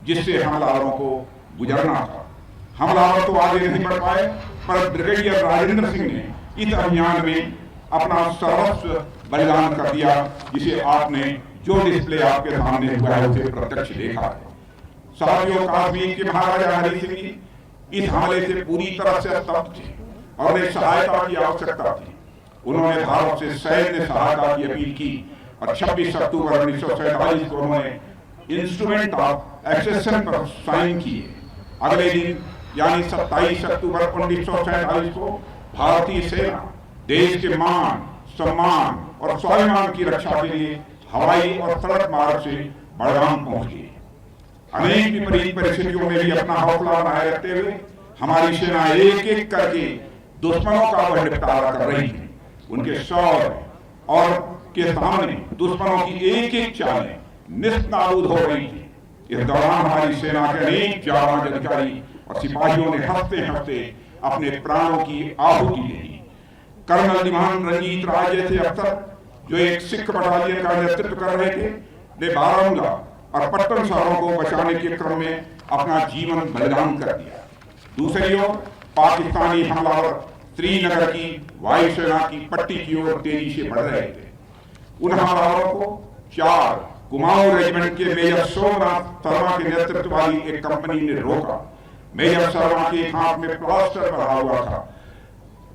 जिससे हमलावरों को गुजरना था। हमलावर तो आगे नहीं बढ़ पाए, पर ब्रिगेडियर राजेंद्र सिंह ने इस अभियान में अपना सर्वस्व बलिदान कर दिया, जिसे आपने जो डिस्प्ले आपके सामने हुआ है उसे प्रत्यक्ष देखा है। साथियों, कश्मीर के महाराजा हरि सिंह जी इस हमले से पूरी तरह से स्तब्ध थे और उन्हें सहायता की आवश्यकता थी। उन्होंने भारत से सैन्य सहायता की अपील की और 26 अक्टूबर 1947 को उन्होंने इंस्ट्रूमेंट ऑफ एक्सेशन पर साइन किए। अगले दिन यानी 27 अक्टूबर 1947 को भारतीय सेना देश के मान, सम्मान और स्वाभिमान की रक्षा के लिए हवाई और सड़क मार्ग से बड़गाम पहुंच गई। अनेक विपरीत परिस्थितियों में भी अपना हौसला बनाए रखते हुए हमारी सेना एक एक करके दुश्मनों का वह निपटारा कर रही है। उनके शौर्य और के सामने दुश्मनों की एक एक चालें निस्ताबूद हो रही थी। इस दौरान हमारी सेना के अनेक जाबाज अधिकारी और सिपाहियों ने हंसते हंसते अपने प्राणों की आहुति दे दी। कर्नल दिवान रंजीत राय जैसे अफसर, जो एक सिख बटालियन का नेतृत्व कर रहे थे, ने बारामूला और पट्टन शहरों को बचाने के क्रम में अपना जीवन बलिदान कर दिया। दूसरी ओर पाकिस्तानी हमलावर श्रीनगर की वायुसेना की पट्टी की ओर तेजी से बढ़ रहे थे। उन हमलावरों को 4 कुमाऊं रेजिमेंट के मेजर सोमनाथ शर्मा के नेतृत्व वाली एक कंपनी ने रोका। मेजर शर्मा के हाथ में प्लास्टर बना हुआ था।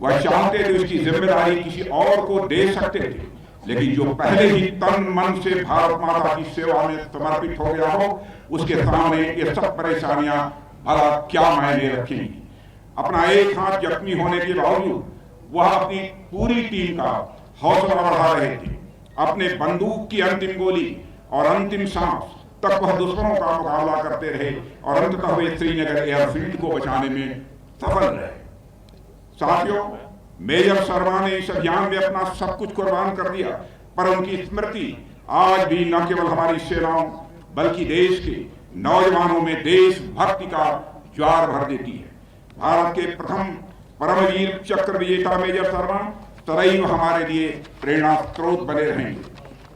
वह चाहते थे उसकी जिम्मेदारी किसी और को दे सकते थे, लेकिन जो पहले ही तन मन से भारत माता की सेवा में समर्पित हो गया हो, उसके सामने ये सब परेशानियां भला क्या मायने रखेंगी। अपना एक हाथ जख्मी होने के बावजूद वह अपनी पूरी टीम का हौसला बढ़ा रहे थे। अपने बंदूक की अंतिम गोली और अंतिम सांस तक वह दुश्मनों का मुकाबला करते रहे और अंततः वे श्रीनगर एयरफील्ड को बचाने में सफल रहे। साथियों, मेजर शर्मा ने इस अभियान में अपना सब कुछ कुर्बान कर दिया, पर उनकी स्मृति आज भी न केवल हमारी सेनाओं बल्कि देश के नौजवानों में देशभक्ति का ज्वार भर देती है। भारत के प्रथम परमवीर चक्र विजेता मेजर शर्मा सदैव हमारे लिए प्रेरणा स्रोत बने रहेंगे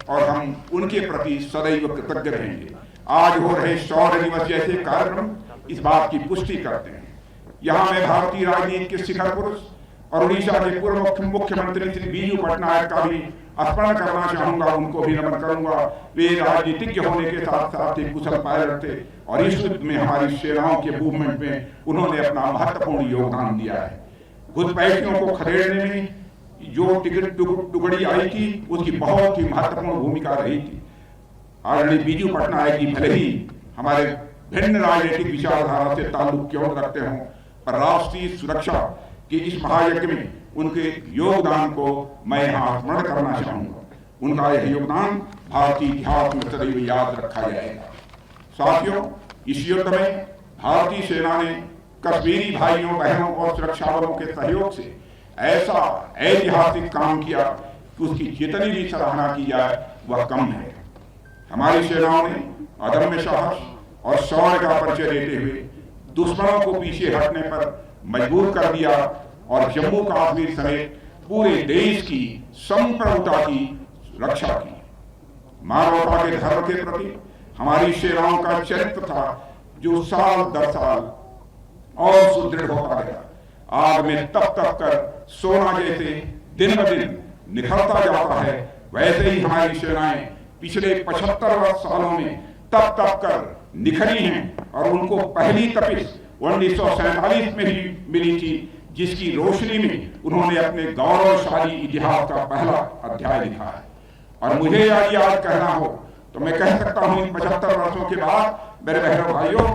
और हम उनके प्रति सदैव कृतज्ञ रहेंगे। आज हो रहे शौर्य दिवस जैसे कार्यक्रम इस बात की पुष्टि करते हैं। यहाँ मैं भारतीय राजनीति के शिखर पुरुष और उड़ीसा के पूर्व मुख्यमंत्री श्री बीजू पटनायक का भी स्मरण करना चाहूंगा, उनको भी नमन करूंगा। वे राजनीतिज्ञ होने के साथ साथ एक कुशल पायलट थे और इस युद्ध में हमारी सेनाओं के मूवमेंट में उन्होंने अपना महत्वपूर्ण योगदान दिया है। घुसपैठियों को खदेड़ने में जो टिकट टुकड़ी आई थी, उसकी बहुत ही महत्वपूर्ण भूमिका रही थी। आदरणीय बीजू पटनायक जी भले ही हमारे भिन्न राजनीतिक विचारधारा से ताल्लुक क्यों रखते हों, पर राष्ट्रीय सुरक्षा के इस महायज्ञ में उनके योगदान को मैं यहाँ स्मरण करना चाहूंगा। उनका यह योगदान भारतीय इतिहास में सदैव याद रखा जाएगा। साथियों, इस युद्ध में भारतीय सेना ने कश्मीरी भाइयों बहनों और सुरक्षा बलों के सहयोग से ऐसा ऐतिहासिक काम किया कि उसकी जितनी भी सराहना की जाए वह कम है। हमारी सेनाओं ने अदम्य साहस और शौर्य का परिचय देते हुए दुश्मनों को पीछे हटने पर मजबूर कर दिया और जम्मू कश्मीर समेत पूरे देश की संप्रभुता की रक्षा की। मानवता के धर्म के प्रति हमारी सेनाओं का चरित्र था, जो साल दर साल और सुदृढ़ होता गया। आग में तप तप कर सोना जैसे दिन ब दिन निखरता जाता है, वैसे ही हमारी सेनाएं पिछले 75 सालों में तप तप कर निखरी हैं और उनको पहली तपिश 1947 में ही मिली थी, जिसकी रोशनी में उन्होंने अपने गौरवशाली इतिहास का पहला अध्याय लिखा है। और मुझे यदि आज कहना हो तो मैं कह सकता हूं, इन 75 वर्षों के बाद मेरे बहनों भाइयों,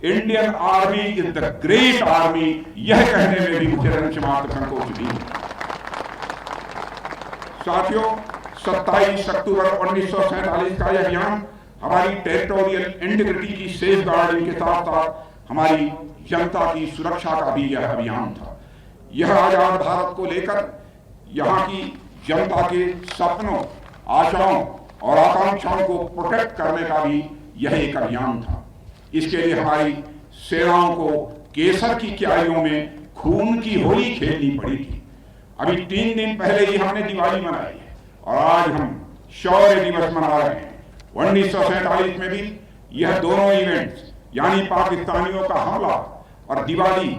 Indian army is the great army, यह कहने में भी मुझे रंच मात्र संकोच नहीं। साथियों, 27 अक्टूबर 1947 का यह अभियान हमारी टेरिटोरियल इंटीग्रिटी की सेफ गार्डिंग के साथ साथ हमारी जनता की सुरक्षा का भी यह अभियान था। यह आजाद भारत को लेकर यहाँ की जनता के सपनों, आशाओं और आकांक्षाओं को प्रोटेक्ट करने का भी यह एक अभियान था। इसके लिए हमारी सेनाओं को केसर की क्यारियों में खून की होली खेलनी पड़ी थी। अभी 3 दिन पहले ही हमने दिवाली मनाई है और आज हम शौर्य दिवस मना रहे हैं। 1947 में भी यह दोनों इवेंट्स यानी पाकिस्तानियों का हमला और दिवाली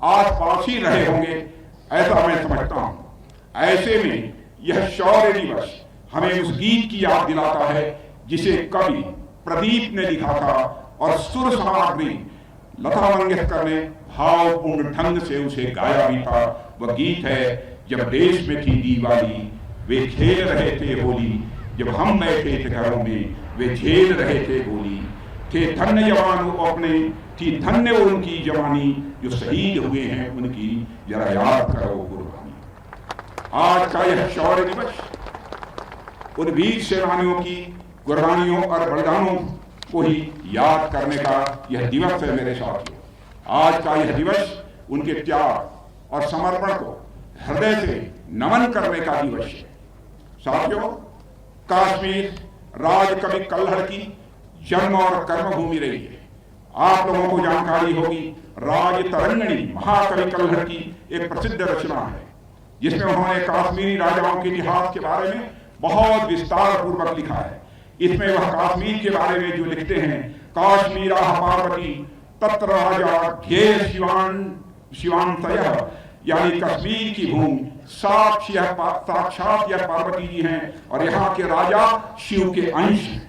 आस पास ही रहे होंगे, ऐसा मैं समझता हूं। ऐसे में यह शौर्य दिवस हमें उस गीत की याद दिलाता है जिसे कवि प्रदीप ने लिखा था और सुर सामग्री लता मंगेशकर ने भावपूर्ण ढंग से उसे गाया भी था। वह गीत है, जब देश में थी दिवाली वे खेल रहे थे होली, जब हम बैठे थे घरों में वे झेल रहे थे गोली, थे धन्य जवान वो अपने, थी धन्य उनकी जवानी, जो शहीद हुए हैं उनकी जरा याद करो कुर्बानी। आज का यह शौर्य दिवस उन वीर सेनानियों की कुर्बानियों और बलिदानों को ही याद करने का यह दिवस है मेरे साथियों। आज का यह दिवस उनके त्याग और समर्पण को हृदय से नमन करने का दिवस है। साथियों, कश्मीर राज कवि कल्हड़ की जन्म और कर्मभूमि रही है। आप लोगों को जानकारी होगी, राज तरंगिणी महाकवि कल्हड़ की एक प्रसिद्ध रचना है जिसमें उन्होंने कश्मीरी राजाओं के इतिहास के बारे में बहुत विस्तार पूर्वक लिखा है। इसमें वह कश्मीर के बारे में जो लिखते हैं, काश्मीरा पार्वती तत्र राजा घेर शिवांतयः, यानी कश्मीर की भूमि साक्षात यह पार्वती जी हैं और यहाँ के राजा शिव के अंश हैं।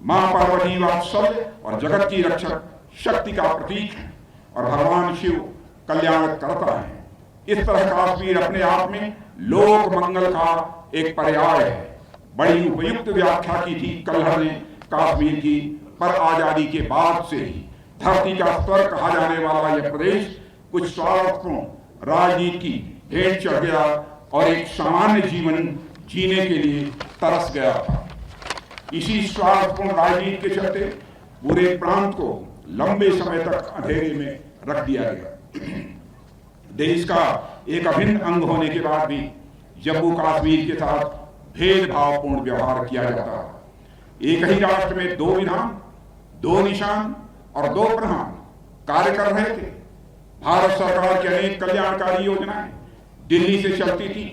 मां पार्वती वात्सल्य और जगत की रक्षक शक्ति का प्रतीक है और भगवान शिव कल्याण करता है। इस तरह कश्मीर अपने आप में लोक मंगल का एक पर्याय है। बड़ी उपयुक्त व्याख्या की थी कल्हड़ ने कश्मीर की, पर आजादी के बाद से ही धरती का स्वर्ग कहा जाने वाला यह प्रदेश कुछ स्वार्थों राजनीति की भेंट चढ़ गया और एक सामान्य जीवन जीने के लिए तरस गया था। इसी स्वार्थपूर्ण राजनीति के चलते पूरे प्रांत को लंबे समय तक अंधेरे में रख दिया गया। देश का एक अभिन्न अंग होने के बाद भी जम्मू कश्मीर के साथ भेदभावपूर्ण व्यवहार किया जाता है। एक ही राष्ट्र में दो विधान, दो निशान और दो प्रधान कार्य कर रहे थे। भारत सरकार की अनेक कल्याणकारी योजनाएं दिल्ली से चलती थी,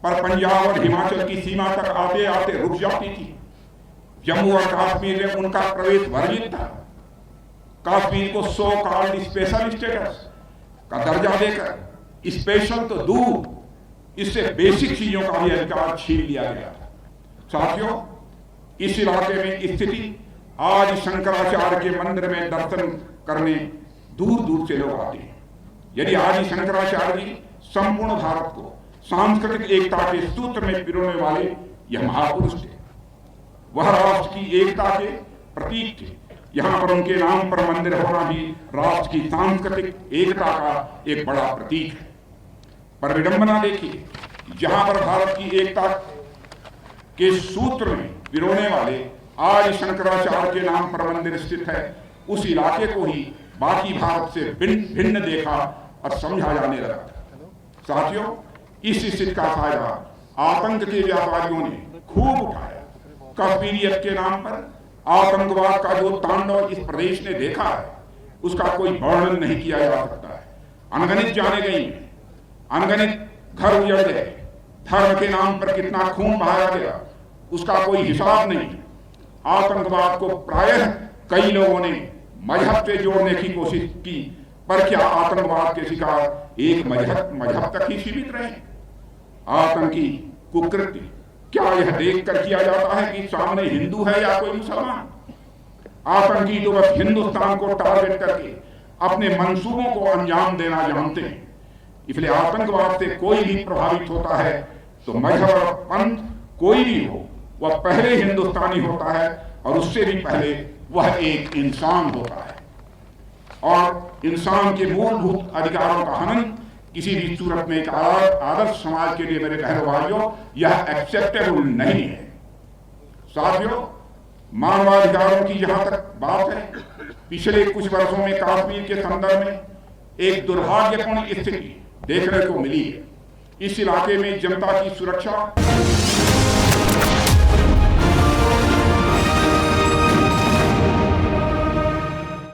पर पंजाब और हिमाचल की सीमा तक आते आते रुक जाती थी। जम्मू और कश्मीर में उनका प्रवेश वर्जित था। कश्मीर को सो कॉल्ड स्पेशल स्टेटस का दर्जा देकर स्पेशल तो दूर, इससे बेसिक चीजों का भी अधिकार छीन लिया गया था। साथियों, इस इलाके में स्थिति आज शंकराचार्य के मंदिर में दर्शन करने दूर दूर से लोग आते हैं। यदि आदि शंकराचार्य जी संपूर्ण भारत को सांस्कृतिक एकता के सूत्र में पिरोने वाले यह महापुरुष थे, वह राष्ट्र की एकता के प्रतीक थे। यहाँ पर उनके नाम पर मंदिर होना भी राष्ट्र की सांस्कृतिक एकता का एक बड़ा प्रतीक है। पर विडंबना देखिए, जहां पर भारत की एकता के सूत्र में पिरोने वाले आज शंकराचार्य के नाम पर मंदिर स्थित है, उस इलाके को ही बाकी भारत से भिन्न देखा और समझा जाने लगा। साथियों, इस स्थिति का फायदा आतंक के व्यापारियों ने खूब उठाया। कश्मीरियत के नाम पर आतंकवाद का जो तांडव इस प्रदेश ने देखा है, उसका कोई वर्णन नहीं किया जा सकता है। अनगणित जाने गई, अनगणित घर उजड़ गए, धर्म के नाम पर कितना खून बहाया गया उसका कोई हिसाब नहीं। आतंकवाद को प्रायः कई लोगों ने मजहब से जोड़ने की कोशिश की, पर क्या आतंकवाद के शिकार एक मजहब तक ही सीमित रहे? आतंकी कुकृत्य क्या यह देखकर किया जाता है कि सामने हिंदू है या कोई मुसलमान? आतंकी तो बस हिंदुस्तान को टारगेट करके अपने मंसूबों को अंजाम देना जानते हैं। इसलिए आतंकवाद से कोई भी प्रभावित होता है तो मजहब और पंथ कोई भी हो, वह पहले हिंदुस्तानी होता है और उससे भी पहले वह एक इंसान होता है। और इंसान के मूलभूत अधिकारों का हनन किसी भी सूरत में एक आदर्श समाज के लिए मेरे बहनों भाइयों यह एक्सेप्टेबल नहीं है। साथियों, मानवाधिकारों की जहां तक बात है, पिछले कुछ वर्षों में कश्मीर के संदर्भ में एक दुर्भाग्यपूर्ण स्थिति देखने को मिली है। इस इलाके में जनता की सुरक्षा